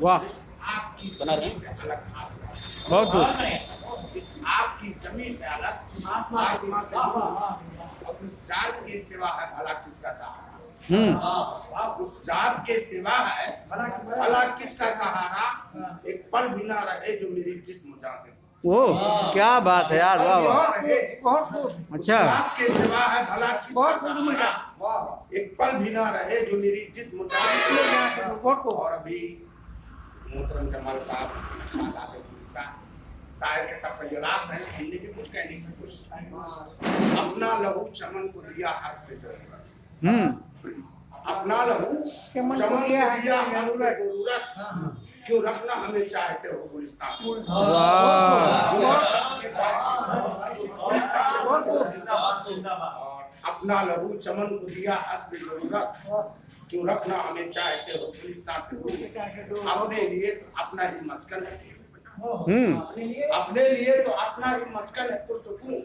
वाह, इस आपकी बना रहे जमीन से अलग आसमान, बहुत खूब। इस आपकी जमीन से अलग आसमान से दूर, और उस जात के सिवा है भला किसका सहारा, उस जात के सिवा है भला किसका सहारा, एक पल भी ना रहे जो मेरी जिस्म जान से। ओ क्या बात है यार, वाह वाह। अच्छा, जात के सिवा है भला किसका सहारा, एक पल भी ना रहे जो मेरी जिस्म जान से। और अभी मोहतरम जमाल साहब शायर के तफय्युलात हैं, हमने भी कुछ कहने की कोशिश की। अपना लहू चमन को दिया हंस पे जरूरत, अपना लहू चमन को दिया हंस पे जरूरत, क्यों रखना हमें चाहते हो गुलिस्तान। अपना लहू चमन को दिया हंस पे जरूरत, क्यों रखना हमें चाहते हो गुलिस्तान से दूर। अपने लिए तो अपना ही मस्कन है, अपने लिए तो अपना ही मस्कन है पुरसुकून।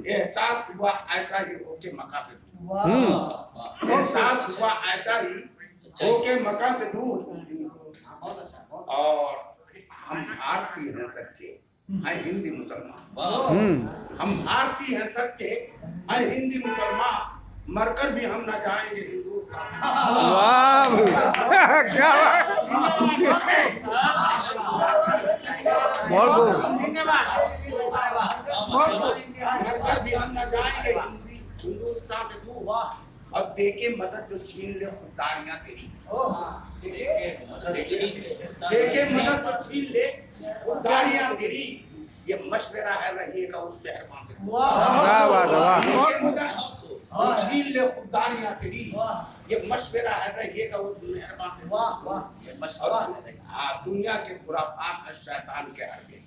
एहसास हुआ ऐसा ही होके मक्का से दूर, एहसास हुआ ऐसा ही होके मक्का से दूर। और हम भारतीय हैं सच्चे, हैं हिंदी मुसलमान, हम भारतीय हैं सच्चे, हैं हिंदी मुसलमान, मरकर भी हम ना जाएंगे हिंदुस्तान। वाह क्या बात, बहुत खूब। मरकर भी हम ना जाएंगे हिंदुस्तान से दूर। और देखे मदद जो छीन ले खुदारियां तेरी, देखे मदद जो छीन ले खुदारियां तेरी, ये मशवरा है रहिएगा उस मेहरबान से। क्या बात है, वाह। छीन ले खुदारियां तेरी, ये मशवरा है रहिएगा उस मेहरबान से। ये मशवरा दुनिया के खुराफात है शैतान के हरबे,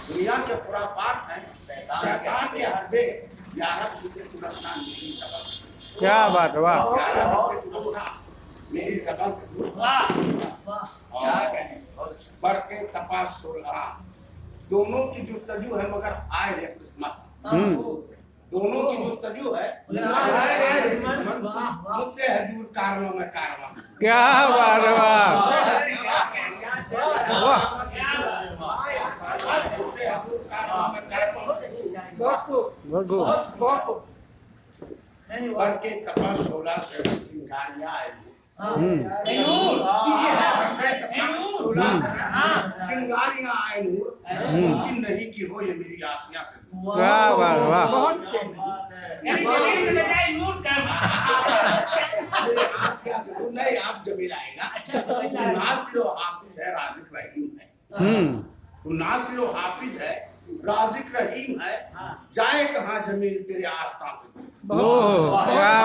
दुनिया के खुराफात है शैतान के हरबे। या रब इसे तुरंत मेरी ज़बान से, क्या बात है, वाह। या रब इसे तुरंत मेरी ज़बान से दूर। बढ़ के तपासुरा, दोनों की जुस्तजू है मगर आए रे किस्मत, दोनों की जुस्तजू है मुझसे है दूर कारवां में कारवां। क्या बात है, वाह। बढ़ के तपासुरा से चिंगारियां आए, चिंगारियां आए नूर, मुमकिन नहीं कि हो ये मेरी आसिया से। क्या बात, वाह। नहीं, आप जमीन आएगा नासिरो हाफिज है राजिक रहीम है, तो नासिरो हाफिज है राजिक रहीम है, जाए कहाँ जमीन तेरे आस्था से। क्या